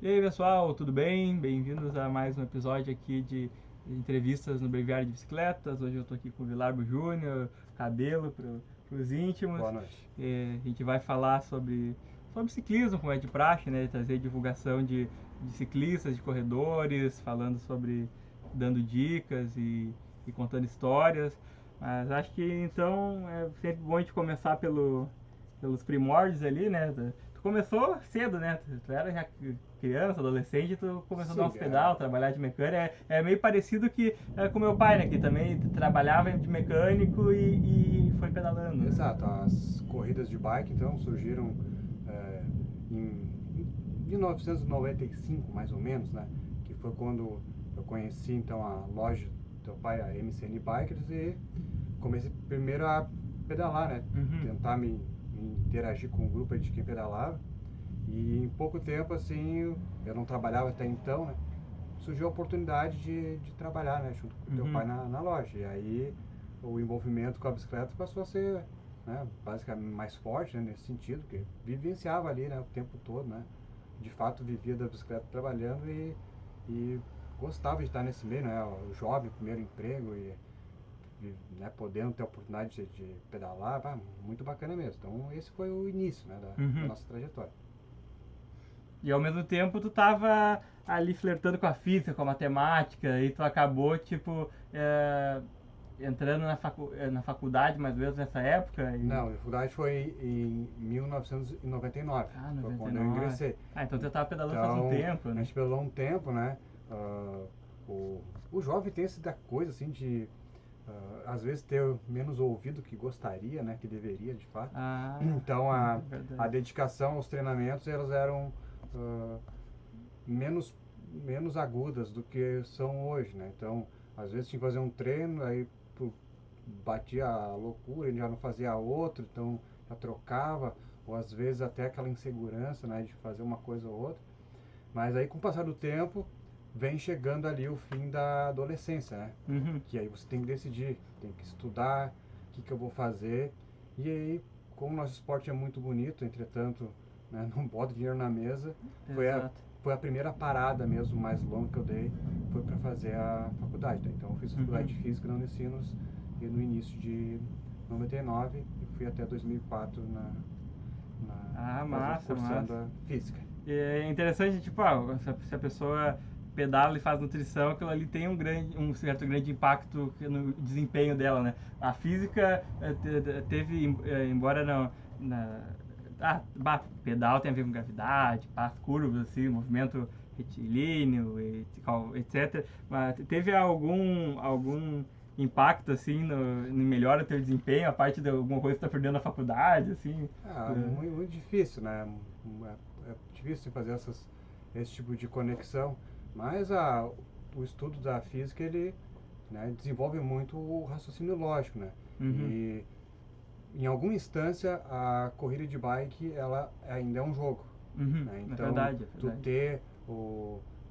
E aí pessoal, tudo bem? Bem-vindos a mais um episódio aqui de entrevistas no Breviário de Bicicletas. Hoje eu estou aqui com o Vilarbo Júnior, Cabelo para os íntimos. Boa noite. A gente vai falar sobre ciclismo, como é de praxe, né? Trazer divulgação de ciclistas, de corredores, falando sobre, dando dicas e contando histórias. Mas acho que então é sempre bom a gente começar pelos primórdios ali, né? Tu começou cedo, né? Tu era já criança, adolescente, tu começou a dar Sim, uns pedal, trabalhar de mecânico. É meio parecido que com meu pai, né? Que também trabalhava de mecânico e foi pedalando. exato. As corridas de bike então surgiram em 1995, mais ou menos, né? Que foi quando eu conheci então a loja do teu pai, a MCN Bikers, e comecei primeiro a pedalar, né? Uhum. Tentar me interagir com o grupo de quem pedalava. E em pouco tempo, assim, eu não trabalhava até então, né? Surgiu a oportunidade de trabalhar, né, junto com o teu Uhum. pai na loja. E aí o envolvimento com a bicicleta passou a ser, né, basicamente mais forte, né, nesse sentido, porque vivenciava ali, né, o tempo todo, né, de fato vivia da bicicleta trabalhando e gostava de estar nesse meio, né, o jovem, primeiro emprego e né, podendo ter a oportunidade de pedalar, muito bacana mesmo. Então esse foi o início, né, da Uhum. nossa trajetória. E ao mesmo tempo tu tava ali flertando com a física, com a matemática, e tu acabou, tipo, entrando na faculdade mais ou menos nessa época. Não, a faculdade foi em 1999, Ah, foi noventa e quando eu nove ingressei. Ah, então tu tava pedalando faz um Então, tempo, a né? gente pedalou um tempo, né? Ah, o jovem tem essa coisa assim de, às vezes, ter menos ouvido que gostaria, né? Que deveria, de fato. Ah, Então, é a verdade. dedicação aos treinamentos, elas eram ah, menos, menos agudas do que são hoje, né? Então, às vezes tinha que fazer um treino, aí batia a loucura, ele já não fazia outro, então já trocava, ou às vezes até aquela insegurança, né, de fazer uma coisa ou outra. Mas aí com o passar do tempo, vem chegando ali o fim da adolescência, né? Uhum. Que aí você tem que decidir, tem que estudar, o que eu vou fazer. E aí, como o nosso esporte é muito bonito, entretanto, né, não bota dinheiro na mesa, foi a, Exato. foi a primeira parada mesmo, mais longa que eu dei, foi para fazer a faculdade. Né? Então eu fiz a Uhum. faculdade de Física na Unicinos no início de 99 e fui até 2004 Ah, fazendo, massa, cursando massa. a Física. E é interessante, tipo, se a pessoa pedala e faz nutrição, aquilo ali tem um certo grande impacto no desempenho dela, né? A física teve, embora não, pedal tem a ver com gravidade, paz, curvas, assim, movimento retilíneo, etc. Mas teve algum impacto, assim, no melhora teu desempenho, a parte de alguma coisa que tu tá perdendo na faculdade, assim? Muito, muito difícil, né? É difícil fazer esse tipo de conexão, mas o estudo da física ele, né, desenvolve muito o raciocínio lógico, né? Uhum. E em alguma instância a corrida de bike ela ainda é um jogo, Uhum, né? é Então verdade, é tu verdade. ter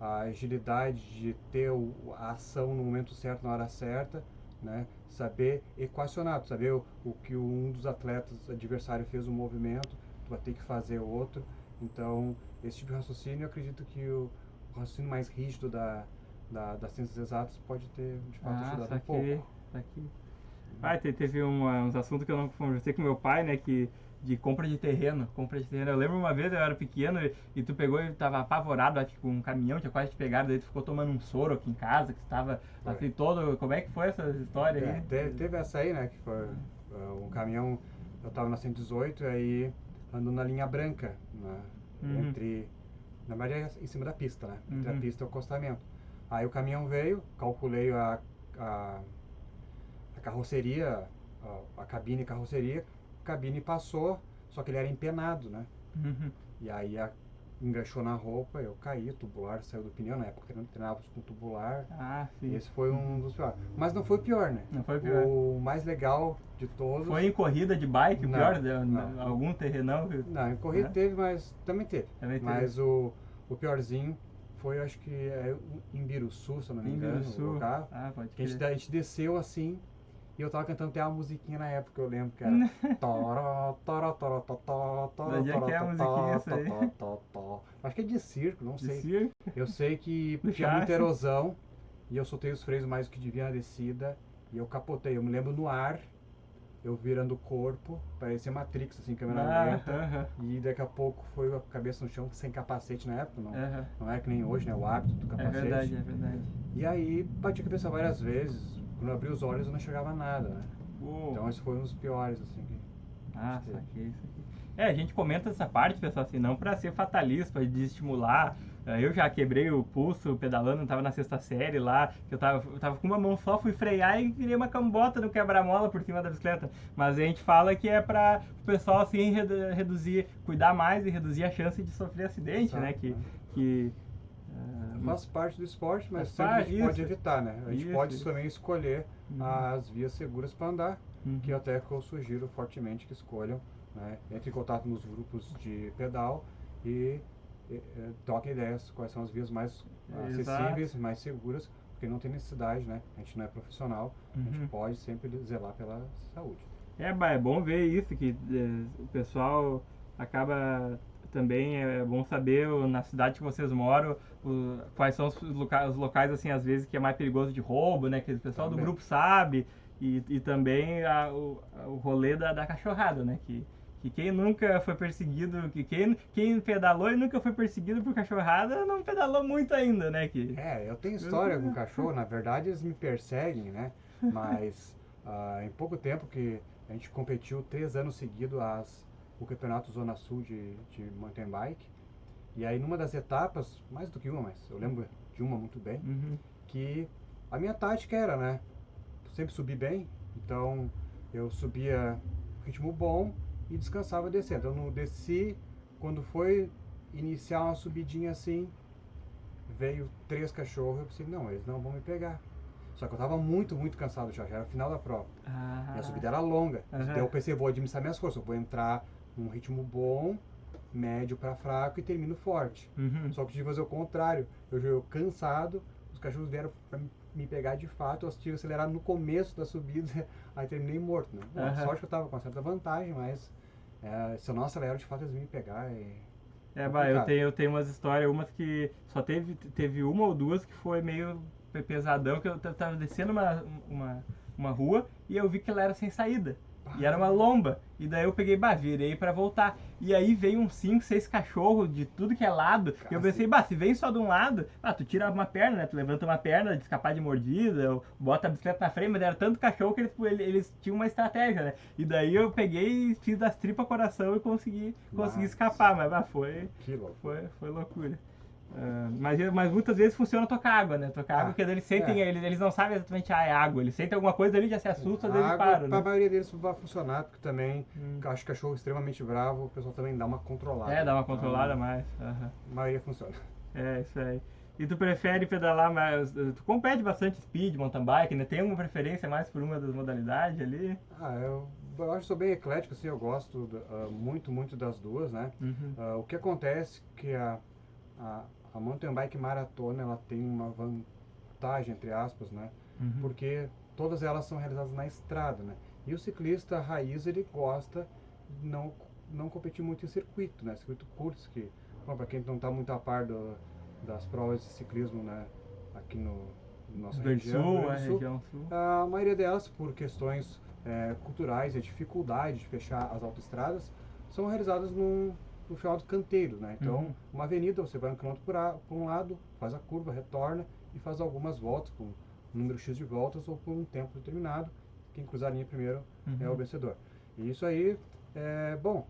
a agilidade de ter a ação no momento certo, na hora certa, né? Saber equacionar, saber o que um dos atletas adversário fez um movimento, tu vai ter que fazer outro. Então esse tipo de raciocínio eu acredito que o raciocínio mais rígido das ciências exatas pode ter de fato Ah, ajudado um saquei, pouco. saquei. Teve uns assuntos que eu não conversei com meu pai, né, que de compra de terreno, Eu lembro uma vez, eu era pequeno e tu pegou e tava apavorado, acho que com um caminhão, tinha quase te pegado, daí tu ficou tomando um soro aqui em casa, que tu tava Foi. assim todo, como é que foi essa história aí? Teve essa aí, né? Que foi um caminhão. Eu tava na 118 e aí andando na linha branca, Uhum, entre. Na verdade, em cima da pista, né? Entre a uhum, pista e o acostamento. Aí o caminhão veio, calculei a, a carroceria, a cabine e carroceria, a cabine passou, só que ele era empenado, né? uhum. E aí enganchou na roupa, eu caí, tubular saiu do pneu, na época treinávamos com tubular. Ah, sim. Esse foi um Uhum. dos piores. Mas não foi o pior, né? Não foi pior. O mais legal de Foi todos, em corrida de bike, o pior, não, não. algum terrenão? Não, em corrida Né? teve, mas também teve. Também teve. Mas o piorzinho foi, acho que em Biruçu, se eu não me Em engano, o Biruçu. lugar. Ah, pode Que crer. a gente desceu assim, E eu tava cantando até uma musiquinha na época, eu lembro que era. Toró, toró, toró, tó, tó, Da toró, onde é toró, que é a tó, musiquinha tó, essa tó, aí? tó, tó, tó. Acho que é de circo, não De sei. circo? Eu sei que Do tinha muita Chaves? erosão e eu soltei os freios mais do que devia na descida e eu capotei. Eu me lembro no ar, eu virando o corpo, parecia Matrix, assim, câmera lenta. Aham, E daqui a pouco foi a cabeça no chão sem capacete na época, não, aham. não é que nem hoje, né? O hábito do É verdade, capacete. é verdade. E aí bati a cabeça várias vezes. Quando eu abri os olhos eu não enxergava nada, né? Uou. Então esse foi um dos piores, assim, que Ah, teve. saquei isso aqui. É, a gente comenta essa parte, pessoal, assim, não pra ser fatalista, pra desestimular. Eu já quebrei o pulso pedalando, tava na sexta série lá, que eu tava com uma mão só, fui frear e virei uma cambota no quebra-mola por cima da bicicleta. Mas a gente fala que é pra o pessoal, assim, reduzir, cuidar mais e reduzir a chance de sofrer acidente, né? Exato, né? Que Faz parte do esporte, mas faz sempre a parte, gente pode isso. evitar, né? A gente Isso, pode isso. também escolher Uhum. as vias seguras para andar, que Uhum. até que eu sugiro fortemente que escolham, né? Entre em contato nos grupos de pedal e troquem ideias quais são as vias mais acessíveis, Exato. mais seguras, porque não tem necessidade, né? A gente não é profissional, a gente Uhum. pode sempre zelar pela saúde. É bom ver isso, que o pessoal acaba também, é bom saber na cidade que vocês moram, quais são os locais, assim, às vezes que é mais perigoso de roubo, né, que o pessoal do Também. grupo sabe, e também o rolê da cachorrada, né, que quem nunca foi perseguido, que quem pedalou e nunca foi perseguido por cachorrada, não pedalou muito ainda, né, que... Eu tenho história com cachorro, na verdade eles me perseguem, né? Mas em pouco tempo que a gente competiu 3 anos seguidos o campeonato Zona Sul de mountain bike. E aí numa das etapas, mais do que uma, mas eu lembro de uma muito bem, Uhum. que a minha tática era, né? Sempre subir bem, então eu subia ritmo bom e descansava descendo. Eu não desci, quando foi iniciar uma subidinha assim, veio 3 cachorros, eu pensei, não, eles não vão me pegar. Só que eu tava muito, muito cansado já era o final da prova. E a subida era longa. Daí eu pensei, vou administrar minhas forças, eu vou entrar num ritmo bom, médio para fraco e termino forte. Uhum. Só que tive que fazer o contrário. Eu cansado, os cachorros vieram para me pegar de fato, eu tive que acelerar no começo da subida, aí terminei morto. Né? Bom, sorte que eu tava com uma certa vantagem, mas se eu não acelero, de fato eles vão me pegar. Complicado. Eu tenho umas histórias, umas que só teve uma ou duas que foi meio pesadão, que eu tava descendo uma rua e eu vi que ela era sem saída. E era uma lomba. E daí eu peguei, virei pra voltar. E aí veio uns 5, 6 cachorros de tudo que é lado. E eu pensei, se vem só de um lado, tu tira uma perna, né? Tu levanta uma perna de escapar de mordida, ou bota a bicicleta na frente, mas era tanto cachorro que eles tinham uma estratégia, né? E daí eu peguei, fiz das tripas coração e consegui escapar, mas Que loucura. foi loucura. Mas muitas vezes funciona tocar água, né? Tocar água, porque eles sentem, eles não sabem exatamente, é água. Eles sentem alguma coisa ali, já se assustam, às vezes A água, param, para a né? maioria deles vai funcionar, porque também acho que cachorro extremamente bravo, o pessoal também dá uma controlada. Dá uma controlada mais. A maioria funciona. É, isso aí. E tu prefere pedalar mais. Tu compete bastante speed, mountain bike, né? Tem uma preferência mais por uma das modalidades ali? Eu acho que sou bem eclético, assim, eu gosto muito, muito das duas, né? Uhum. O que acontece é que a mountain bike maratona, ela tem uma vantagem, entre aspas, né? Uhum. Porque todas elas são realizadas na estrada, né? E o ciclista raiz, ele gosta de não competir muito em circuito, né? Circuito curtos, que, para quem não está muito a par das provas de ciclismo, né? Aqui no nossa região, Sul, Rio Grande do Sul, região sul. a maioria delas, por questões culturais e a dificuldade de fechar as autoestradas, são realizadas no final dos canteiros, né? Então, uma avenida, você vai um quilômetro por um lado, faz a curva, retorna e faz algumas voltas, com um número X de voltas ou por um tempo determinado. Quem cruzar a linha primeiro é o vencedor. E isso aí é bom,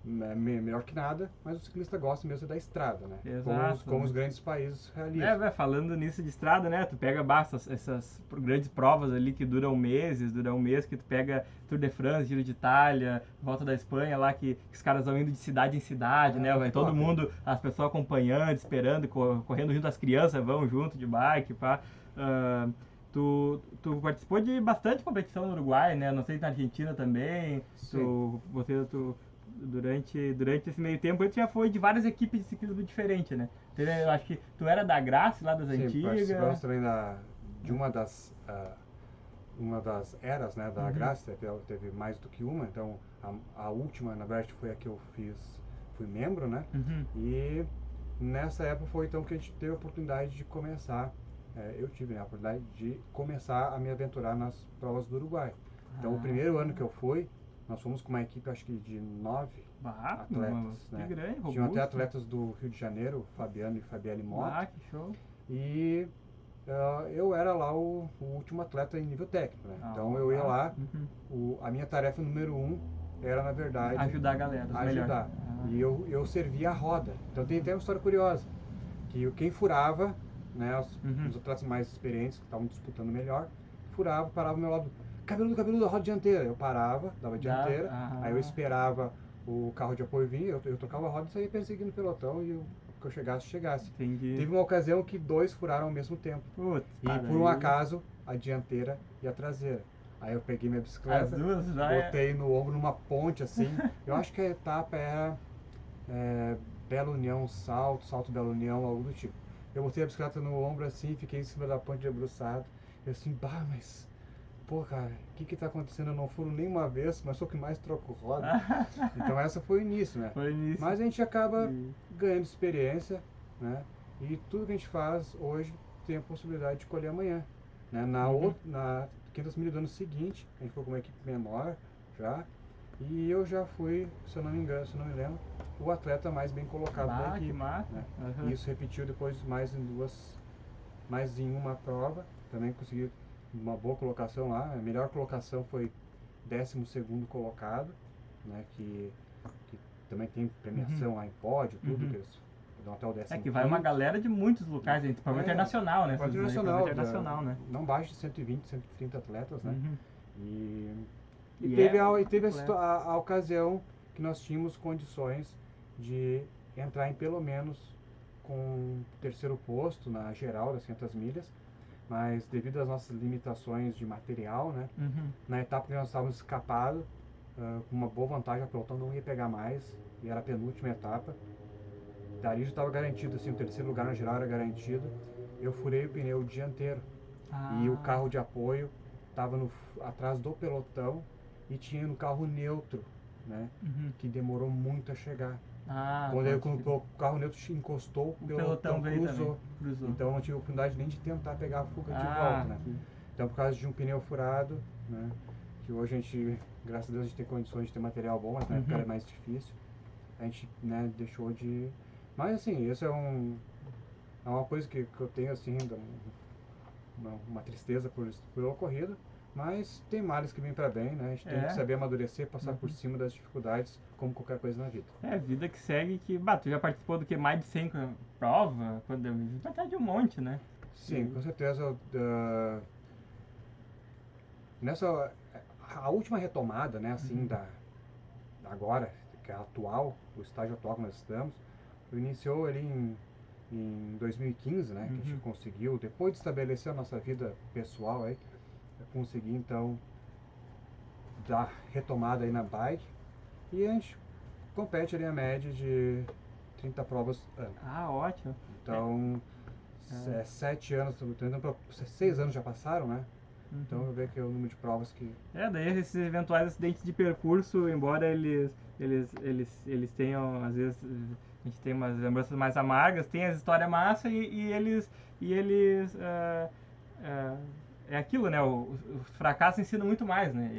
melhor que nada, mas o ciclista gosta mesmo da estrada, né? Exato, Como né? os grandes países realizam. Falando nisso de estrada, né? Tu pega essas grandes provas ali que duram meses, dura um mês, que tu pega Tour de France, Giro de Itália, Volta da Espanha lá, que os caras vão indo de cidade em cidade, né? Vai todo mundo, as pessoas acompanhando, esperando, correndo junto, as crianças vão junto de bike, pá. Tu participou de bastante competição no Uruguai, né? Não sei se na Argentina também. Sim. Durante esse meio tempo, tu já foi de várias equipes de ciclismo diferentes, né? Eu acho que tu era da Grace, lá das Sim, antigas. participamos também de uma uma das eras, né, da Graça, teve mais do que uma, então a última, na verdade, foi a que eu fui membro, né, e nessa época foi então que a gente teve a oportunidade de começar, eu tive, né, a oportunidade de começar a me aventurar nas provas do Uruguai. Então o primeiro ano que eu fui, nós fomos com uma equipe, acho que de 9 atletas, né, grande, tinham até robusto. atletas do Rio de Janeiro, Fabiano e Fabielle Mota, Que show. e eu era lá o último atleta em nível técnico, né? Então eu ia lá, a minha tarefa número 1 era, na verdade, ajudar a galera, ajudar. E eu servia a roda. Então tem até uma história curiosa, que quem furava, né, os atletas mais experientes, que estavam disputando melhor, furava, parava ao meu lado, cabeludo, a roda dianteira. Eu parava, dava dianteira, aí eu esperava o carro de apoio vir, eu trocava a roda e saía perseguindo o pelotão e que eu chegasse. Entendi. Teve uma ocasião que 2 furaram ao mesmo tempo. Putz, e por um acaso, a dianteira e a traseira. Aí eu peguei minha bicicleta, botei no ombro numa ponte assim. Eu acho que a etapa era Bela União, Salto Bela União, algo do tipo. Eu botei a bicicleta no ombro assim, fiquei em cima da ponte debruçado. Eu assim, mas... Pô, cara, o que tá acontecendo? Eu não furo nenhuma vez, mas sou o que mais troco roda. Então essa foi o início, né? Mas a gente acaba ganhando experiência, né? E tudo que a gente faz hoje tem a possibilidade de colher amanhã. Né? Na 500 milhas do ano seguinte, a gente foi com uma equipe menor já. E eu já fui, se eu não me lembro, o atleta mais bem colocado da equipe. Que massa. Né? E isso repetiu depois mais em uma prova. Também consegui uma boa colocação lá. A melhor colocação foi 12º colocado, né, que também tem premiação lá em pódio, tudo, que eles dão até o 15º. Que vai uma galera de muitos locais, prova internacional, né? Prova internacional, né? Não baixa de 120, 130 atletas, né? E teve a ocasião que nós tínhamos condições de entrar em pelo menos com o 3º posto na geral das 500 milhas, mas devido às nossas limitações de material, né, na etapa que nós estávamos escapados, com uma boa vantagem, o pelotão não ia pegar mais, e era a penúltima etapa. Dali já estava garantido, assim, o 3º lugar na geral era garantido. Eu furei o pneu dianteiro, e o carro de apoio estava atrás do pelotão, e tinha no carro neutro, né, que demorou muito a chegar. Quando o carro neutro encostou, o pelotão cruzou. Então eu não tive a oportunidade nem de tentar pegar a fuga de volta, né? Então por causa de um pneu furado, né, que hoje a gente, graças a Deus, a gente tem condições de ter material bom, mas na época era mais difícil, a gente, né, deixou de... Mas assim, isso é uma coisa que eu tenho, assim, uma tristeza por ocorrido, mas tem males que vêm para bem, né? A gente tem que saber amadurecer, passar por cima das dificuldades, como qualquer coisa na vida. Vida que segue, que, tu já participou do que? Mais de 100 provas? Vai estar de um monte, né? Sim, com certeza. A última retomada, né, assim, agora, que é a atual, o estágio atual que nós estamos, iniciou ali em 2015, né, que a gente conseguiu, depois de estabelecer a nossa vida pessoal aí, conseguir então dar retomada aí na bike, e a gente compete ali a média de 30 provas ano. Ótimo. Então, 7 anos, 6 anos já passaram, né? Então eu vejo que é o número de provas que... Daí esses eventuais acidentes de percurso, embora eles tenham, às vezes, a gente tem umas lembranças mais amargas, tem as histórias massas e eles é aquilo, né? O fracasso ensina muito mais, né?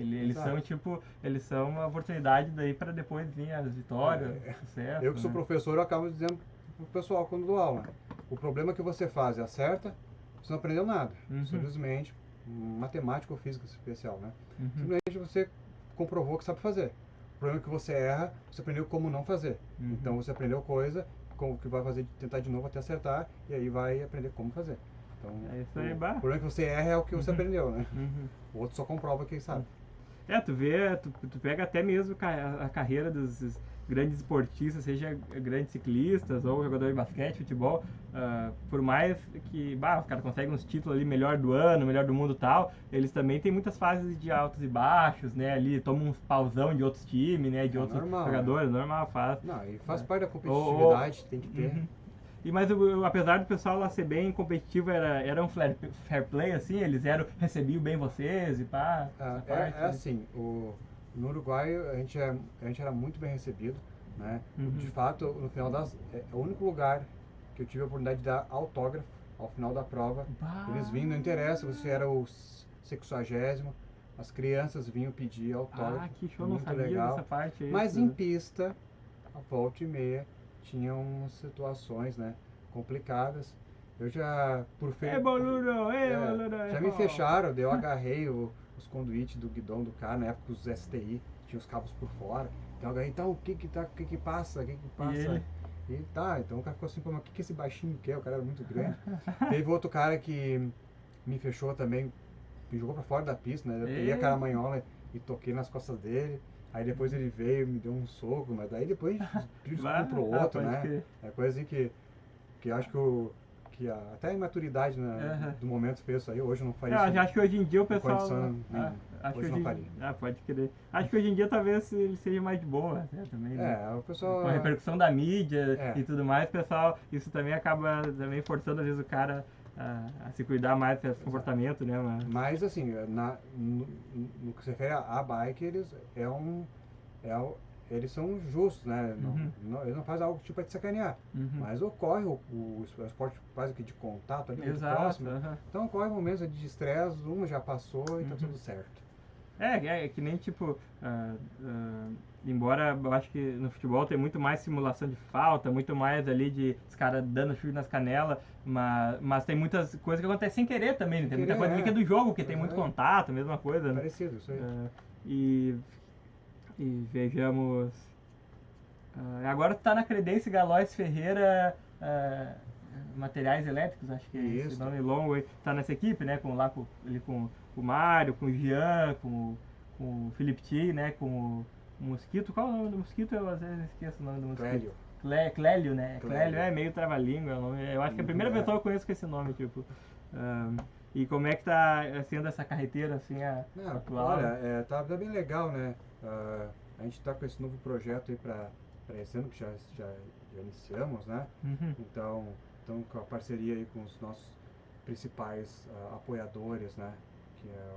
Eles são uma oportunidade daí para depois vir as vitórias, sucesso. Eu que sou professor, eu acabo dizendo pro pessoal quando dou aula, o problema que você faz e acerta, você não aprendeu nada. Simplesmente matemática ou física especial, né? Simplesmente você comprovou que sabe fazer. O problema é que você erra, você aprendeu como não fazer. Então você aprendeu coisa, como que vai fazer, tentar de novo até acertar, e aí vai aprender como fazer. Então, o problema é que você erra é o que você aprendeu, né? O outro só comprova que sabe. Tu pega até mesmo a carreira dos grandes esportistas, seja grandes ciclistas ou jogador de basquete, futebol, por mais que os caras conseguem uns títulos ali, melhor do ano, melhor do mundo e tal, eles também têm muitas fases de altos e baixos, né, ali tomam uns pauzão de outros times, né, de outros jogadores, né? normal, faz. Não, e faz parte da competitividade, tem que ter. Mas apesar do pessoal lá ser bem competitivo, era um fair play, assim, eles recebiam bem vocês e pá, essa parte. É assim, no Uruguai a gente era muito bem recebido, né? De fato, no final é o único lugar que eu tive a oportunidade de dar autógrafo ao final da prova. Bah. Eles vinham, não interessa, você era o 60º, as crianças vinham pedir autógrafo. Ah, que show, não muito sabia legal. dessa parte aí. Mas em pista, a volta e meia, tinham umas situações, né, complicadas. Eu já, Boludo, já me fecharam, daí eu agarrei os conduítes do guidão do carro, na época os STI, tinha os cabos por fora. Então eu agarrei, então o que que passa? E tá, então o cara ficou assim, como, o que esse baixinho quer? O cara era muito grande. Teve outro cara que me fechou também, me jogou pra fora da pista, né? Eu peguei a caramanhola e toquei nas costas dele. Aí depois ele veio, me deu um soco, mas daí depois pediu desculpa pro outro, né? É coisa assim que eu acho que até a imaturidade, né, do momento fez isso aí. Hoje eu não faria isso. Acho que hoje em dia o pessoal. Hoje não faria. Pode crer. Acho que hoje em dia talvez ele seja mais de boa, né, também. Né? O pessoal. Com a repercussão da mídia e tudo mais, pessoal, isso também acaba também forçando às vezes o cara a se cuidar mais desse comportamento, né? Mas assim, no que se refere a bike, eles são justos, né? Eles não fazem algo tipo para te sacanear. Mas ocorre o esporte quase que de contato ali, muito próximo. Então ocorre momentos de estresse, já passou e tá tudo certo. É que nem tipo, embora eu acho que no futebol tem muito mais simulação de falta, muito mais ali de os caras dando chute nas canelas, mas tem muitas coisas que acontecem sem querer também, né? Tem muita coisa que é do jogo, que tem muito contato, mesma coisa, né? Parecido, isso aí. E vejamos. Agora tu tá na Credense Galois Ferreira Materiais Elétricos, acho que é esse nome longo aí. Tá nessa equipe, né? Com o Mário, com o Jean, com o Felipe T, né? Com o Mosquito. Qual é o nome do Mosquito? Eu às vezes esqueço o nome do Mosquito. Clélio, né? Clélio é meio trava-língua. Eu acho que é a primeira pessoa que eu conheço com esse nome, tipo. E como é que tá sendo essa carreteira, assim, atual? Olha, tá bem legal, né? A gente tá com esse novo projeto aí para esse ano, que já iniciamos, né? Então, com a parceria aí com os nossos principais apoiadores, né? Que é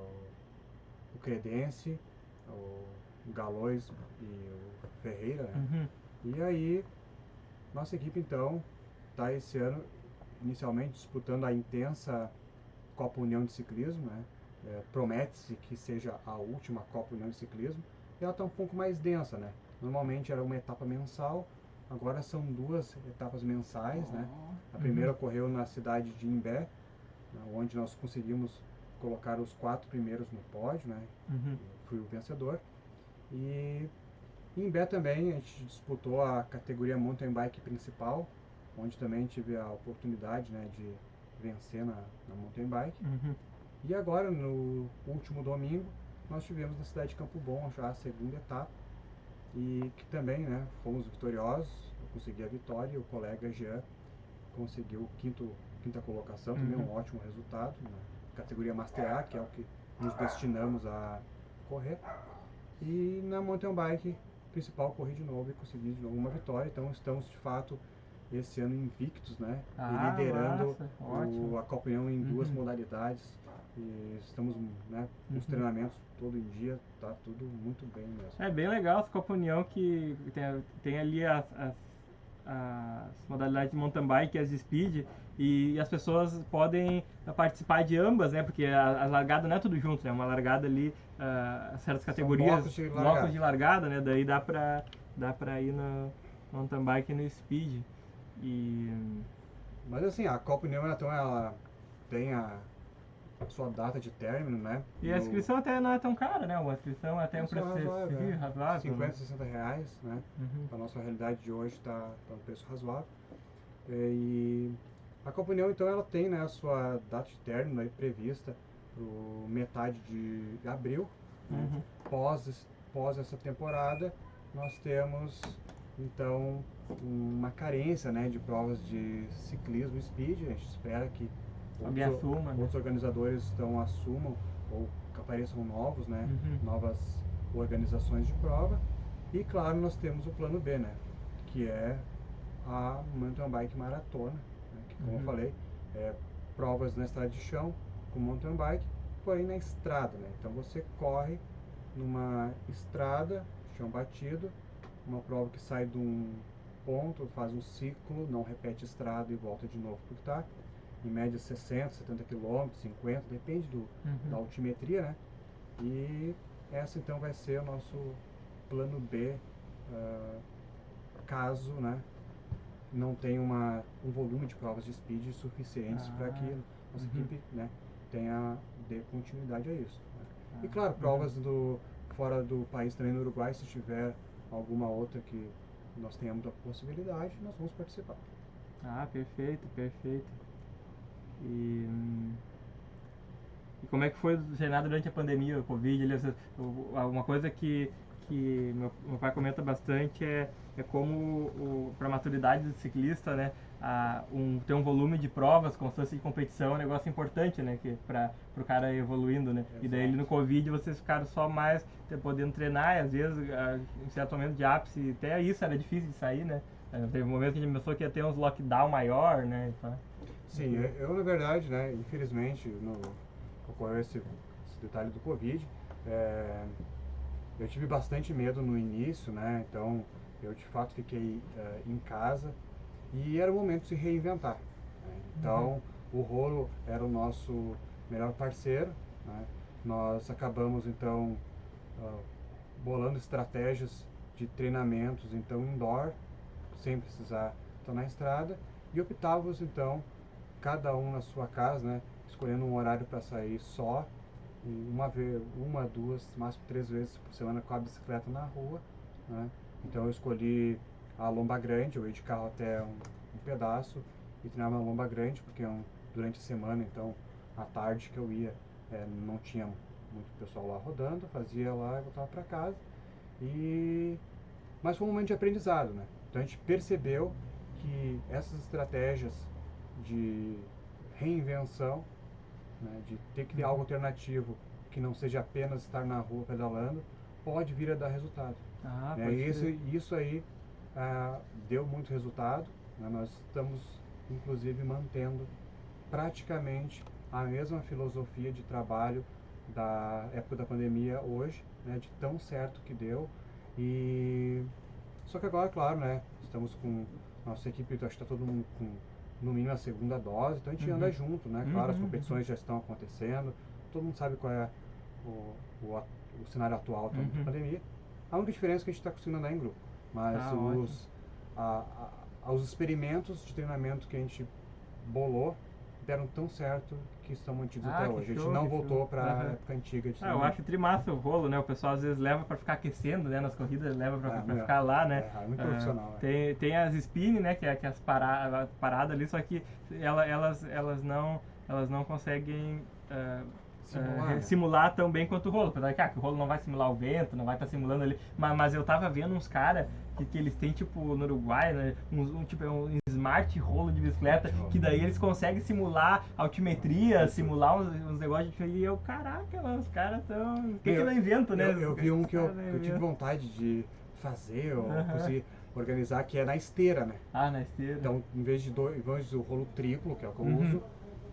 o Credense, o Galois e o Ferreira, né? E aí, nossa equipe, então, tá esse ano, inicialmente, disputando a intensa Copa União de Ciclismo, né? Promete-se que seja a última Copa União de Ciclismo, e ela está um pouco mais densa, né? Normalmente era uma etapa mensal, agora são 2 etapas mensais, né? A primeira ocorreu na cidade de Imbé, onde nós conseguimos colocar os 4 primeiros no pódio, né? Fui o vencedor. E em Imbé também a gente disputou a categoria mountain bike principal, onde também tive a oportunidade, né, de vencer na mountain bike. E agora, no último domingo, nós tivemos na cidade de Campo Bom já a segunda etapa, e que também, né, fomos vitoriosos. Eu consegui a vitória e o colega Jean conseguiu quinta colocação, também um ótimo resultado na categoria Master A, que é o que nos destinamos a correr. E na mountain bike principal corri de novo e consegui de novo uma vitória. Então estamos de fato esse ano invictos, né? E liderando a Copa União em 2 modalidades. E estamos, né, com os treinamentos todo em dia, tá tudo muito bem mesmo. É bem legal essa Copa União, que tem ali as modalidades de mountain bike e as de speed, e as pessoas podem participar de ambas, né? Porque a largada não é tudo junto, né? Uma largada ali, certas categorias, blocos de largada, né? Daí dá pra ir no mountain bike e no speed. Mas assim, a Copa União ela tem a sua data de término, né? E a inscrição até não é tão cara, né? Uma inscrição até um preço razoável. 50, 60 reais, né? A nossa realidade de hoje está um preço razoável. E a Copa União, então, ela tem, né, a sua data de término aí prevista para metade de abril. Né? Pós essa temporada, nós temos, então, uma carência, né, de provas de ciclismo e speed. A gente espera que outros organizadores assumam ou que apareçam novos, né? Novas organizações de prova. E claro, nós temos o plano B, né? Que é a mountain bike maratona, né, que como eu falei, provas na estrada de chão com mountain bike, porém na estrada, né? Então você corre numa estrada, chão batido, uma prova que sai de um ponto, faz um ciclo, não repete estrada e volta de novo porque tá. Em média 60, 70 km, 50, depende da altimetria, né? E essa então vai ser o nosso plano B, caso, né, não tenha um volume de provas de speed suficientes para que nossa equipe, né, dê continuidade a isso, né? E claro, provas fora do país também, no Uruguai, se tiver alguma outra que nós tenhamos a possibilidade, nós vamos participar. Perfeito, perfeito. E como é que foi treinar durante a pandemia, o Covid? Uma coisa que meu pai comenta bastante é como, para a maturidade do ciclista, né, ter um volume de provas, constância de competição é um negócio importante, né, para o cara evoluindo, né? Exato. E daí no Covid vocês ficaram só mais podendo treinar, e às vezes, em certo momento de ápice, até isso era difícil de sair, né? Teve um momento que a gente pensou que ia ter uns lockdown maior, né? Sim, eu na verdade, né, infelizmente, ocorreu esse detalhe do Covid. Eu tive bastante medo no início, né? Então eu de fato fiquei em casa e era o momento de se reinventar, né? Então o rolo era o nosso melhor parceiro, né? Nós acabamos então bolando estratégias de treinamentos então indoor, sem precisar estar na estrada, e optávamos então cada um na sua casa, né, escolhendo um horário para sair só, uma, duas, máximo 3 vezes por semana com a bicicleta na rua, né? Então eu escolhi a Lomba Grande, eu ia de carro até um pedaço e treinava na Lomba Grande, porque durante a semana, então, à tarde que eu ia, não tinha muito pessoal lá rodando, fazia lá e voltava para casa. Mas foi um momento de aprendizado, né? Então a gente percebeu que essas estratégias de reinvenção, né, de ter que ter algo alternativo que não seja apenas estar na rua pedalando, pode vir a dar resultado. E isso aí deu muito resultado, né? Nós estamos inclusive mantendo praticamente a mesma filosofia de trabalho da época da pandemia hoje, né, de tão certo que deu. Só que agora, claro, né, estamos com nossa equipe, acho que está todo mundo com no mínimo a segunda dose, então a gente anda junto, né? Claro, as competições já estão acontecendo, todo mundo sabe qual é o cenário atual da pandemia. A única diferença é que a gente está conseguindo andar em grupo, mas os experimentos de treinamento que a gente bolou deram tão certo que estão mantidos até hoje. A gente não voltou para a época antiga de eu acho trimassa o rolo, né? O pessoal às vezes leva para ficar aquecendo, né? Nas corridas leva para ficar lá, né? É muito profissional. Tem as spin, né? Que é as paradas ali, só que elas não conseguem simular tão bem quanto o rolo. Apesar que o rolo não vai simular o vento, não vai estar simulando ali. Mas eu tava vendo uns caras que eles têm, tipo, no Uruguai, né? Tipo, um smart rolo de bicicleta, que daí eles conseguem simular altimetria, simular uns negócios de... E eu, caraca, mano, os caras tão... O que eu invento, né? Eu vi um que eu tive vontade de fazer, ou conseguir organizar, que é na esteira, né? Na esteira. Então, em vez do rolo triplo, que é o que eu uso,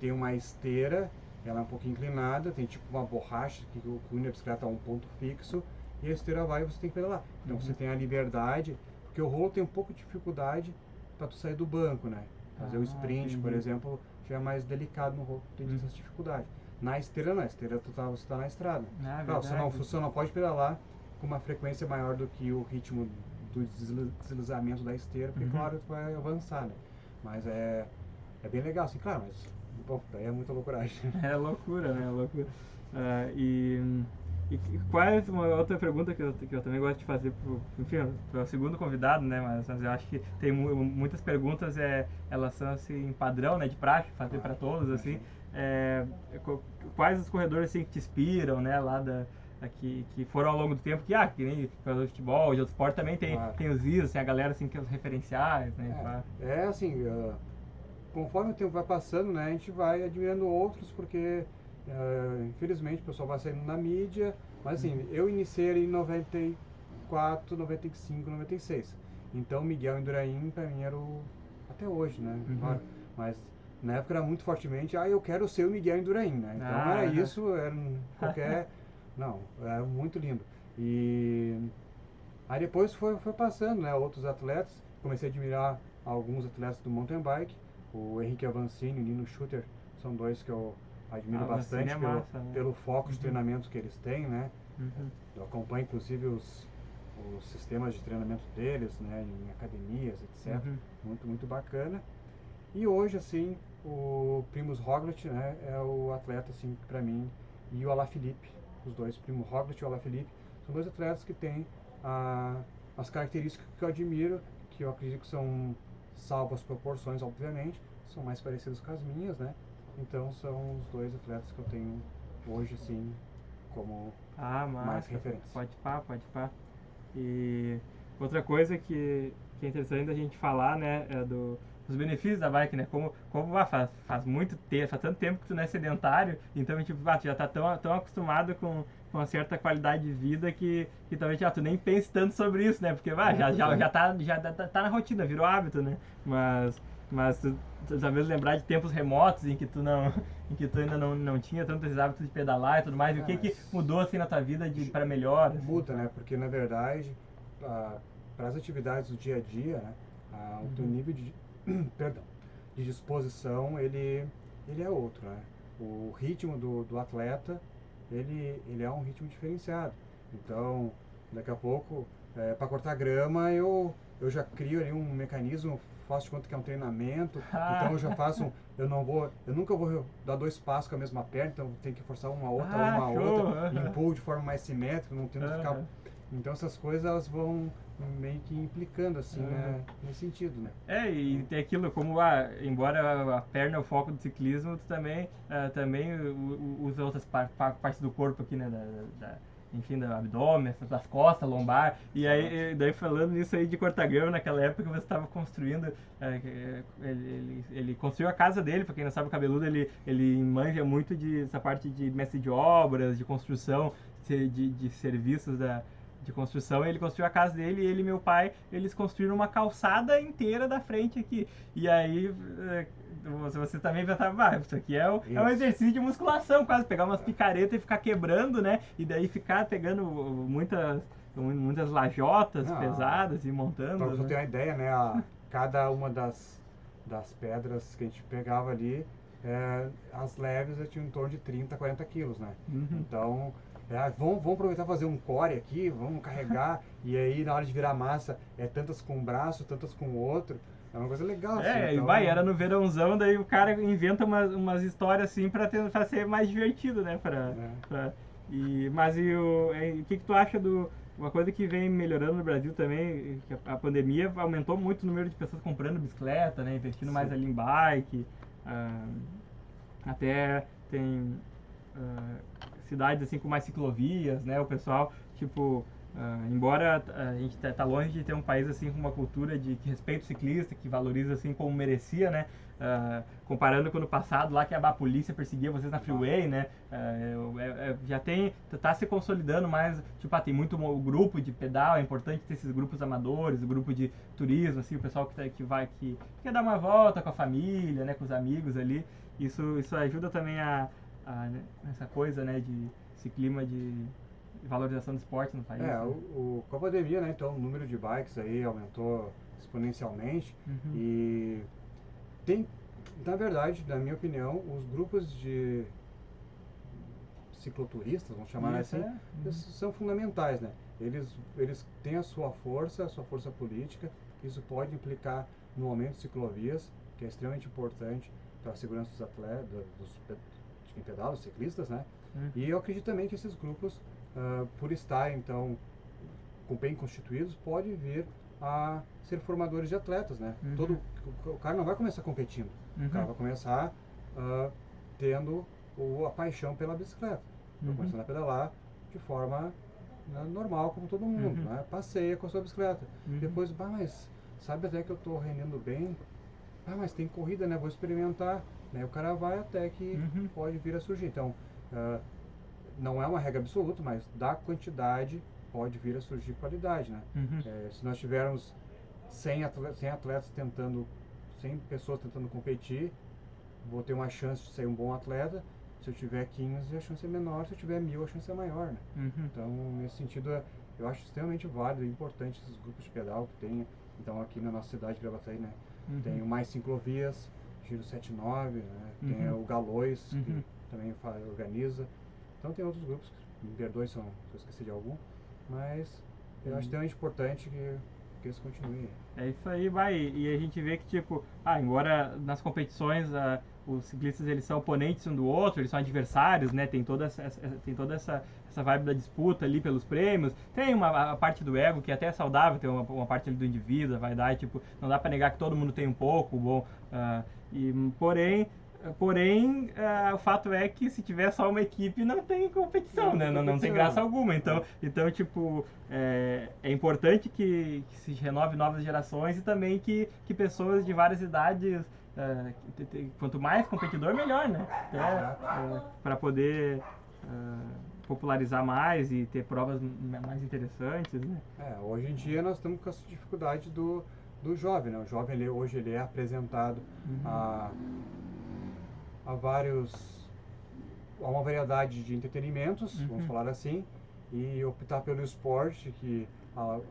tem uma esteira, ela é um pouquinho inclinada, tem tipo uma borracha que une a bicicleta a um ponto fixo, e a esteira vai e você tem que pedalar. Então você tem a liberdade, porque o rolo tem um pouco de dificuldade para tu sair do banco, né? Fazer o sprint, por exemplo, já é mais delicado no rolo, tem essa dificuldade. Na esteira não, você está na estrada. Claro, você não pode pedalar com uma frequência maior do que o ritmo do deslizamento da esteira, porque claro, tu vai avançar, né? Mas é bem legal, assim, claro, mas bom, daí é muita loucuragem. É loucura, né? Loucura. E quais, uma outra pergunta que eu também gosto de fazer para o segundo convidado, né? Mas eu acho que tem muitas perguntas, elas são assim, padrão, né? De praxe, fazer para todos, assim. Quais os corredores assim, que te inspiram, né? Lá que foram ao longo do tempo, que nem jogador de futebol, de outro esporte também tem os ídolos, assim, a galera assim, que é os referenciais, né? Assim, conforme o tempo vai passando, né, a gente vai admirando outros, porque infelizmente o pessoal vai saindo na mídia, mas assim, eu iniciei em 94, 95, 96. Então Miguel Indurain para mim era o, até hoje, né? Claro, mas na época era muito fortemente, eu quero ser o Miguel Indurain, né? Então era isso, era qualquer, não, era muito lindo. E aí depois foi passando, né? Outros atletas, comecei a admirar alguns atletas do mountain bike, o Henrique Avancini e o Nino Schutter, são dois que eu admiro bastante massa, né? pelo foco de treinamento que eles têm, né? Uhum. Eu acompanho inclusive os sistemas de treinamento deles, né, em academias, etc. Muito bacana. E hoje, assim, o Primož Roglic, né, é o atleta, assim, para mim, e o Alaphilippe, os dois, Primož Roglic e o Alaphilippe, são dois atletas que têm as características que eu admiro, que eu acredito que são, salvo as proporções, obviamente, são mais parecidos com as minhas, né? Então são os dois atletas que eu tenho hoje, assim, como mais Massa, referência. pode pá. E outra coisa que é interessante da gente falar, né, é dos benefícios da bike, né? Como faz muito tempo, faz tanto tempo que tu não é sedentário, então tipo, tu já tá tão acostumado com uma certa qualidade de vida que talvez tu nem pense tanto sobre isso, né? Porque já tá na rotina, virou hábito, né? Mas tu talvez lembrar de tempos remotos em que tu não em que tu ainda não tinha tanto esse hábito de pedalar e tudo mais, e o que mudou assim na tua vida para melhor? Assim, muda, né? Porque na verdade, para as atividades do dia a dia, né, o teu nível de, perdão, de disposição, ele é outro, né? O ritmo do atleta, ele é um ritmo diferenciado. Então, daqui a pouco, para cortar grama, eu já crio ali um mecanismo, faço de conta que é um treinamento, então eu já faço eu nunca vou dar dois passos com a mesma perna, então tem que forçar uma a outra, e empurro de forma mais simétrica, não tendo que ficar. Então essas coisas elas vão meio que implicando assim, né, nesse sentido, né? E tem aquilo, como embora a perna é o foco do ciclismo, tu também usa outras partes do corpo aqui, né? Enfim, do abdômen, das costas, lombar. E aí, daí falando nisso aí de cortar grama, naquela época você estava construindo, ele construiu a casa dele, pra quem não sabe, o Cabeludo, ele manja muito dessa parte de mestre de obras, de construção, de serviços de construção. Ele construiu a casa dele e ele e meu pai, eles construíram uma calçada inteira da frente aqui. E aí você também pensava, isso aqui é um exercício de musculação, quase pegar umas picaretas e ficar quebrando, né? E daí ficar pegando muitas lajotas pesadas e montando. Pra você ter uma ideia, né? Cada uma das pedras que a gente pegava ali, as leves tinham em torno de 30, 40 quilos, né? Então, vamos aproveitar e fazer um core aqui, vamos carregar, e aí na hora de virar massa, tantas com um braço, tantas com o outro. É uma coisa legal, assim. Então... era no verãozão, daí o cara inventa umas histórias assim pra ser mais divertido, né? Mas o que tu acha uma coisa que vem melhorando no Brasil também, que a pandemia aumentou muito o número de pessoas comprando bicicleta, né? Investindo mais ali em bike. Até tem cidades assim com mais ciclovias, né? O pessoal, tipo, embora a gente tá longe de ter um país assim com uma cultura que respeita o ciclista, que valoriza assim como merecia, né? Comparando com o passado lá que a polícia perseguia vocês na freeway, né? Já tá se consolidando mais, tipo, tem muito grupo de pedal, é importante ter esses grupos amadores, o grupo de turismo, assim, o pessoal que quer dar uma volta com a família, né? Com os amigos ali. Isso ajuda também nessa coisa, né, esse clima de valorização do esporte no país. Né? Com a pandemia, né, então o número de bikes aí aumentou exponencialmente e tem, na verdade, na minha opinião, os grupos de cicloturistas, vamos chamar assim, são fundamentais, né? Eles têm a sua força política, isso pode implicar no aumento de ciclovias, que é extremamente importante para a segurança dos atletas, de quem pedala, dos ciclistas, né? E eu acredito também que esses grupos, por estarem, então, bem constituídos, pode vir a ser formadores de atletas, né? O cara não vai começar competindo, o cara vai começar tendo a paixão pela bicicleta, vai começando a pedalar de forma normal, como todo mundo, né? Passeia com a sua bicicleta. Depois, mas sabe até que eu estou rendendo bem? Mas tem corrida, né? Vou experimentar. Né? O cara vai até que pode vir a surgir. Então, não é uma regra absoluta, mas da quantidade pode vir a surgir qualidade, né? Se nós tivermos 100 atletas tentando, 100 pessoas tentando competir, vou ter uma chance de ser um bom atleta. Se eu tiver 15, a chance é menor. Se eu tiver 1000, a chance é maior, né? Então, nesse sentido, eu acho extremamente válido e importante esses grupos de pedal que tem. Então, aqui na nossa cidade de Gravataí, né? Tem o Mais Ciclovias, Giro 79, né? Tem o Galões, que também organiza. Então, tem outros grupos, me perdoe se eu esqueci de algum, mas eu acho extremamente importante que eles continuem. É isso aí, vai. E a gente vê que, tipo, embora nas competições os ciclistas eles são oponentes um do outro, eles são adversários, né? Tem toda essa vibe da disputa ali pelos prêmios. Tem a parte do ego que até é saudável, tem uma parte ali do indivíduo, da vaidade, tipo, não dá pra negar que todo mundo tem um pouco, bom. Porém, o fato é que se tiver só uma equipe não tem competição, né? Não tem graça alguma. Então tipo, é importante que se renove novas gerações e também que pessoas de várias idades, quanto mais competidor, melhor, né? Para poder popularizar mais e ter provas mais interessantes, né? Hoje em dia nós estamos com essa dificuldade do jovem, né? O jovem hoje ele é apresentado a uma variedade de entretenimentos, vamos falar assim, e optar pelo esporte, que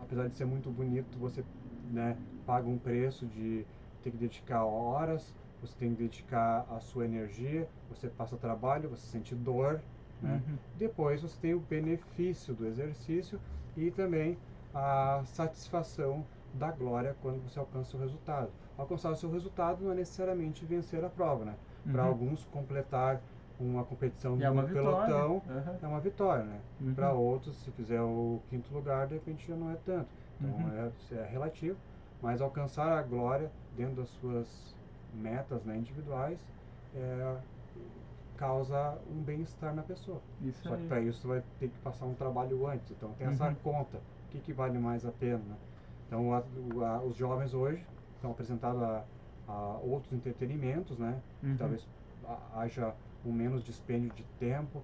apesar de ser muito bonito, você, né, paga um preço de ter que dedicar horas, você tem que dedicar a sua energia, você passa trabalho, você sente dor, né? Depois você tem o benefício do exercício e também a satisfação da glória quando você alcança o resultado. Alcançar o seu resultado não é necessariamente vencer a prova, né? Para alguns, completar uma competição no pelotão é uma vitória, né? Para outros, se fizer o 5º lugar, de repente já não é tanto. Então é relativo, mas alcançar a glória dentro das suas metas, né, individuais causa um bem-estar na pessoa. Só que para isso você vai ter que passar um trabalho antes. Então tem essa conta. O que vale mais a pena, né? Então os jovens hoje estão apresentados a outros entretenimentos, né? Talvez haja um menos dispêndio de tempo,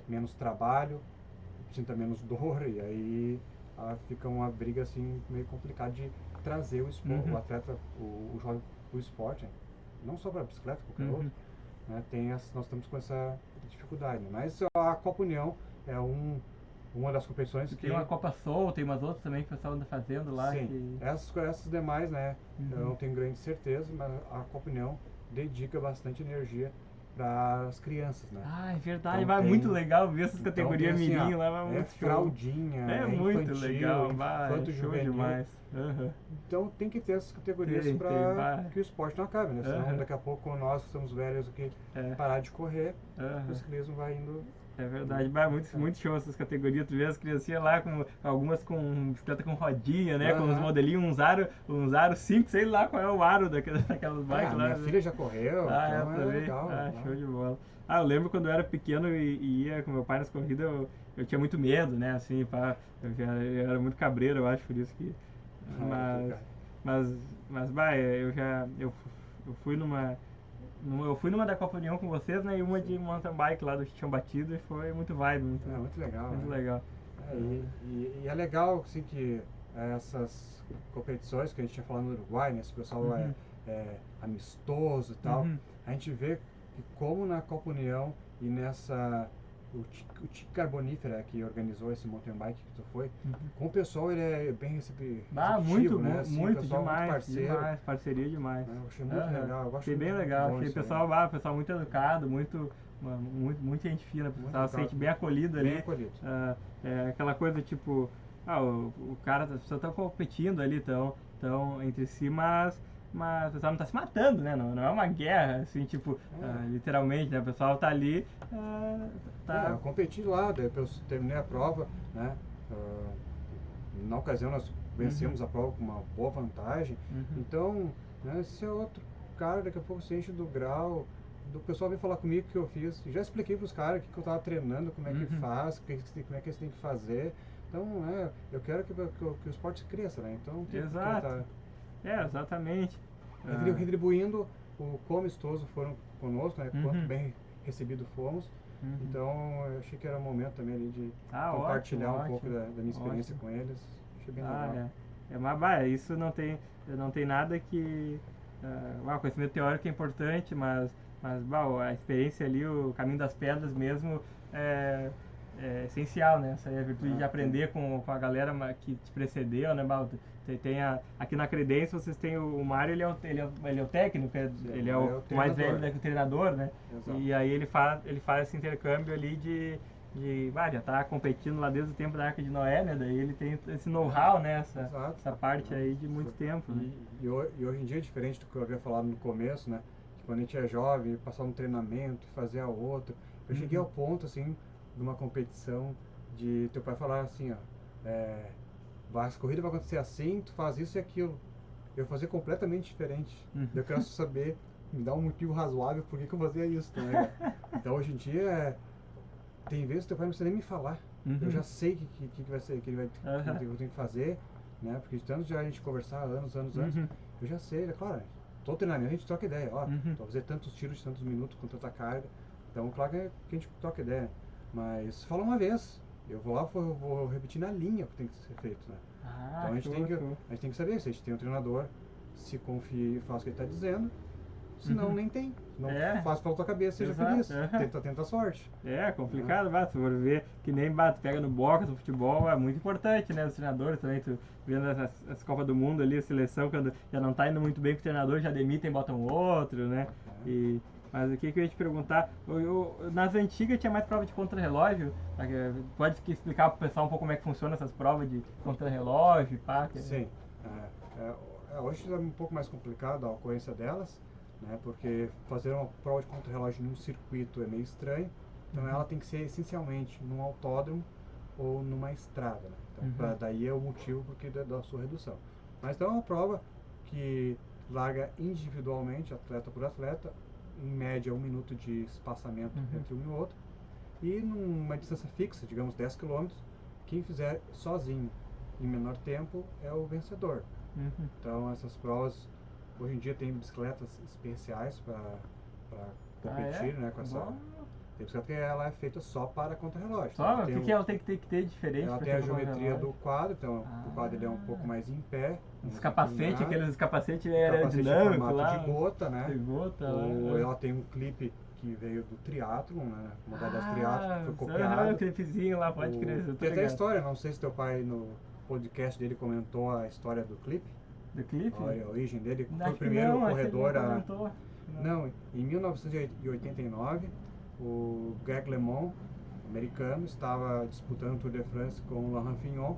menos trabalho, sinta menos dor, e aí fica uma briga assim meio complicada de trazer o atleta, o jovem para o esporte, né? Não só para a bicicleta, qualquer outro, né? Nós estamos com essa dificuldade, né? Mas a Copa União é uma das competições que... Tem uma Copa Soul, tem umas outras também que o pessoal anda fazendo lá. Sim, essas demais, né, eu não tenho grande certeza, mas a Copa União dedica bastante energia para as crianças, né? É verdade, Então, muito legal ver essas categorias assim, mirim lá, vai muito show. Fraldinha, muito infantil, legal, infanto show juvenil. demais. Então tem que ter essas categorias para que o esporte não acabe, né? Senão daqui a pouco nós que somos velhos aqui parar de correr, o ciclismo vai indo. É verdade, muito show essas categorias. Tu vê as criancinhas lá, algumas com bicicleta com rodinha, né? Com os modelinhos, uns aro 5, sei lá qual é o aro daquelas bikes lá. Minha filha já correu, então é legal. Show de bola. Eu lembro quando eu era pequeno e ia com meu pai nas corridas, eu tinha muito medo, né? Assim, eu era muito cabreiro, eu acho, por isso que... Eu fui numa da Copa União com vocês, né? E uma de mountain bike lá do Chão Batido e foi muito vibe, muito legal. Muito né? legal. E é legal, assim, que essas competições que a gente tinha falado no Uruguai, né? Esse pessoal é amistoso e tal. A gente vê que como na Copa União e o Tique Carbonífera que organizou esse mountain bike que tu foi, com o pessoal ele é bem receptivo, né? Assim, muito pessoal demais, muito parceiro. Demais, parceria demais. Eu achei muito legal. Eu achei bem legal, achei o pessoal muito educado, muita gente fina, o pessoal se sente bem acolhido ali. Aquela coisa tipo, o cara, as pessoas estão competindo ali, estão entre si, mas o pessoal não tá se matando, né? Não é uma guerra, assim, tipo, literalmente, né? O pessoal tá ali, eu competi lá, depois terminei a prova, né? Na ocasião nós vencemos a prova com uma boa vantagem. Então, né, se é outro cara, daqui a pouco se enche do grau, o pessoal vem falar comigo o que eu fiz. Já expliquei para os caras o que eu estava treinando, como é que faz, como é que eles têm que fazer. Então, eu quero que o esporte cresça, né? Então, tem que estar... exatamente. Retribuindo o quão amistoso foram conosco, né? Quanto bem recebido fomos. Então, eu achei que era o momento também ali de compartilhar um pouco da minha experiência com eles. Achei bem legal. Isso não tem nada que... o conhecimento teórico é importante, mas a experiência ali, o caminho das pedras mesmo é essencial, né? Essa é a virtude de aprender com a galera que te precedeu, né, Baldo? Aqui na Credência vocês têm o Mário, ele é o técnico, ele é o mais velho do treinador, né? Exato. E aí ele faz esse intercâmbio ali já tá competindo lá desde o tempo da Arca de Noé, né? Daí ele tem esse know-how, né? Essa parte aí de muito tempo, né? E hoje em dia é diferente do que eu havia falado no começo, né? Que quando a gente é jovem, passar um treinamento, fazer a outra. Eu cheguei ao ponto, assim, de uma competição de teu pai falar assim, ó, a corrida vai acontecer assim, tu faz isso e aquilo. Eu fazia completamente diferente. Eu quero saber, me dar um motivo razoável por que eu fazia isso, né? Então hoje em dia tem vezes que teu pai não precisa nem me falar. Eu já sei o que vai ser, que eu tenho que fazer, né? Porque de tanto já a gente conversar anos, eu já sei, claro, todo treinamento a gente troca ideia, ó, tu vai fazer tantos tiros de tantos minutos com tanta carga. Então, claro que a gente troca ideia. Mas fala uma vez, eu vou lá, vou repetir na linha o que tem que ser feito, né? Então a gente tem que saber, se a gente tem um treinador, se confia e faz o que ele está dizendo, senão nem tem. Não faz pela tua cabeça, seja feliz. Tenta a sorte. É complicado, se for ver que nem pega no boxe, no futebol, é muito importante, né? Os treinadores também, tu vendo as Copas do Mundo ali, a seleção, quando já não tá indo muito bem com o treinador, já demitem e botam outro, né? Mas o que eu ia te perguntar, nas antigas tinha mais prova de contrarrelógio, pode explicar pro pessoal um pouco como é que funciona essas provas de contrarrelógio, pá? Sim, hoje é um pouco mais complicado a ocorrência delas, né, porque fazer uma prova de contrarrelógio num circuito é meio estranho, então ela tem que ser essencialmente num autódromo ou numa estrada, né? Então daí é o motivo porque da sua redução. Mas então é uma prova que larga individualmente, atleta por atleta, em média 1 minuto de espaçamento entre um e outro, e numa distância fixa, digamos 10 km, quem fizer sozinho em menor tempo é o vencedor. Então essas provas, hoje em dia tem bicicletas especiais para competir, né, com essa... Tem bicicleta que ela é feita só para contrarrelógio. Só? O que ela tem que ter diferente? Ela tem a geometria do quadro, então o quadro ele é um pouco mais em pé. Aqueles capacetes aerodinâmicos lá. De gota, né? De gota, ela tem um clipe que veio do triatlon, né? Modalidade triatlon, foi copiado. O clipezinho lá, pode crer. Tem até a história, não sei se teu pai no podcast dele comentou a história do clipe. Do clipe? A origem dele. Foi o primeiro corredor a... Não, em 1989, o Greg LeMond, americano, estava disputando o Tour de France com o Laurent Fignon.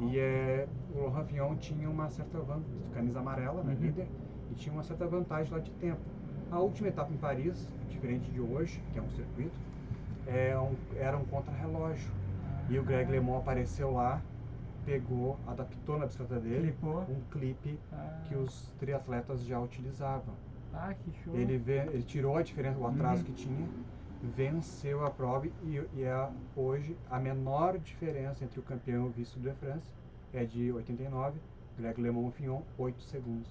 E o Laurent Fignon tinha uma certa camisa amarela, né, líder, e tinha uma certa vantagem lá de tempo. A última etapa em Paris, diferente de hoje, que é um circuito, era um contrarrelógio. E o Greg LeMond apareceu lá, pegou, adaptou na bicicleta dele um clipe que os triatletas já utilizavam. Que show! Ele tirou a diferença, o atraso que tinha, venceu a prova e é hoje a menor diferença entre o campeão e o vice de France é de 89, Greg LeMond Fignon, 8 segundos.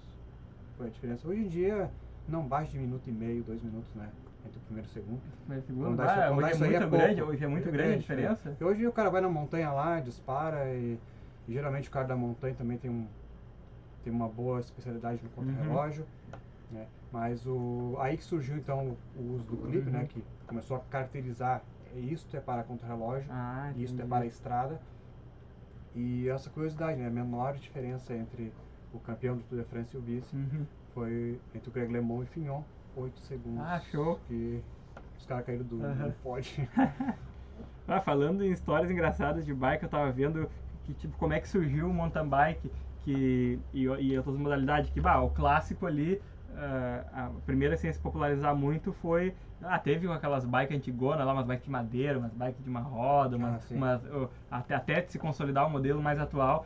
Foi a diferença. Hoje em dia não baixa de 1,5 minuto, 2 minutos, né? Entre o primeiro e o segundo. Hoje é muito grande a diferença. E hoje o cara vai na montanha lá, dispara e geralmente o cara da montanha também tem uma boa especialidade no contra-relógio. Né? Mas aí que surgiu então o uso do clipe, né? Que começou a caracterizar isto é para contra-relógio, isto é para a estrada. E essa curiosidade, né? A menor diferença entre o campeão do Tour de France e o vice foi entre o Greg LeMond e Fignon, 8 segundos. Show! Que os caras caíram do pódio. Falando em histórias engraçadas de bike, eu tava vendo que, tipo, como é que surgiu o mountain bike e outras modalidades, que o clássico ali, a primeira assim, a se popularizar muito foi, teve aquelas bikes antigonas lá, umas bikes de madeira, umas bikes de uma roda, até se consolidar o modelo mais atual,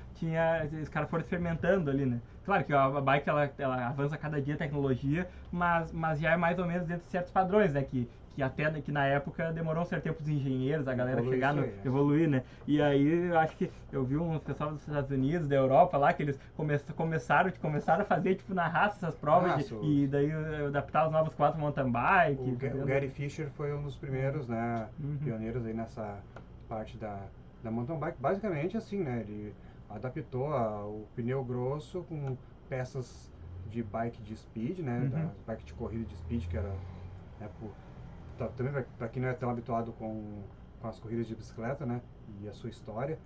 os caras foram fermentando ali, né? Claro que a bike ela avança cada dia a tecnologia, mas já é mais ou menos dentro de certos padrões, né? Que na época demorou um certo tempo dos engenheiros, a galera chegar evoluir, né? E aí eu acho que eu vi uns pessoal dos Estados Unidos, da Europa lá, que eles começaram a fazer tipo na raça essas provas e daí adaptar os novos quadros mountain bike. O Gary Fisher foi um dos primeiros, né, pioneiros aí nessa parte da mountain bike. Basicamente assim, né, ele adaptou o pneu grosso com peças de bike de speed, né? Da bike de corrida de speed, que era, né, também para quem não é tão habituado com as corridas de bicicleta, né? E a sua história,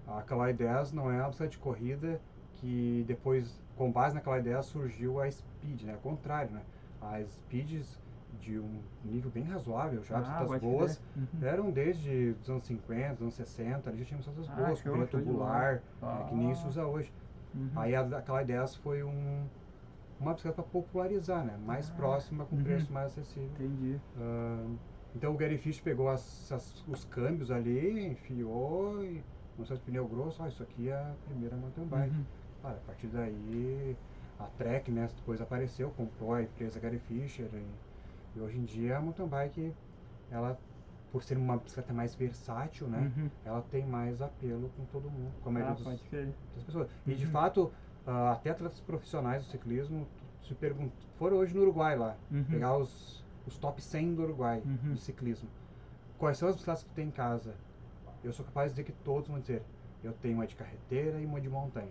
a Caloi 10 não é uma bicicleta de corrida que depois, com base na Caloi 10, surgiu a Speed, né? Ao contrário, né? As Speeds de um nível bem razoável, já bicicletas boas, eram desde os anos 50, anos 60, ali já tinha bicicletas boas, com pneu tubular, que nem se usa hoje. Aí a Caloi 10 foi uma bicicleta para popularizar, né? Mais próxima, com preço mais acessível. Entendi. Então o Gary Fish pegou os câmbios ali, enfiou e mostrou de pneu grosso. Isso aqui é a primeira mountain bike. A partir daí a Trek, né, depois apareceu, comprou a empresa Gary Fisher e hoje em dia a mountain bike, ela, por ser uma bicicleta mais versátil, né, ela tem mais apelo com todo mundo, com a maioria das pessoas. E de fato, até atletas profissionais do ciclismo se perguntam, foram hoje no Uruguai lá, pegar os top 100 do Uruguai de ciclismo. Quais são as bicicletas que tu tem em casa? Eu sou capaz de dizer que todos vão dizer, eu tenho uma de carreteira e uma de montanha,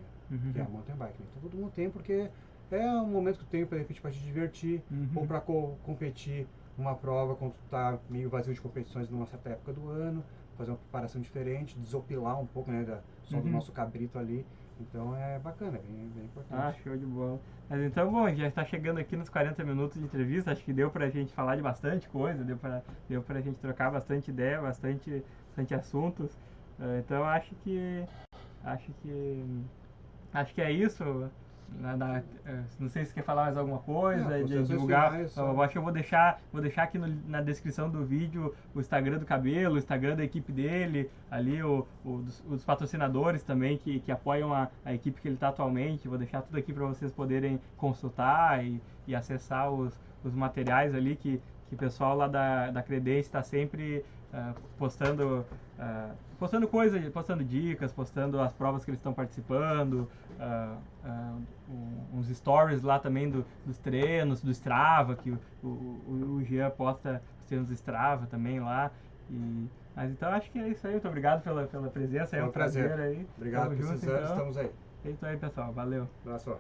que é a mountain bike. Então todo mundo tem, porque é um momento que tu tem de repente para te divertir, ou para competir numa prova quando tu tá meio vazio de competições numa certa época do ano, fazer uma preparação diferente, desopilar um pouco, né, só do nosso cabrito ali. Então é bacana, é bem importante. Show de bola. Mas então, bom, já está chegando aqui nos 40 minutos de entrevista, acho que deu pra gente falar de bastante coisa, deu pra gente trocar bastante ideia, bastante assuntos. Então acho que é isso. Não sei se quer falar mais alguma coisa, de divulgar. Eu acho que eu vou deixar aqui na descrição do vídeo o Instagram do Cabelo, o Instagram da equipe dele, ali os patrocinadores também que apoiam a equipe que ele está atualmente. Vou deixar tudo aqui para vocês poderem consultar e acessar os materiais ali que o pessoal lá da Credence está sempre postando coisas, postando dicas, postando as provas que eles estão participando, uns stories lá também dos treinos, do Strava, que o Jean posta os treinos do Strava também lá. Mas então acho que é isso aí, muito obrigado pela presença, é um prazer aí. Obrigado, precisando, estamos aí. É isso aí, pessoal, valeu. Abraço.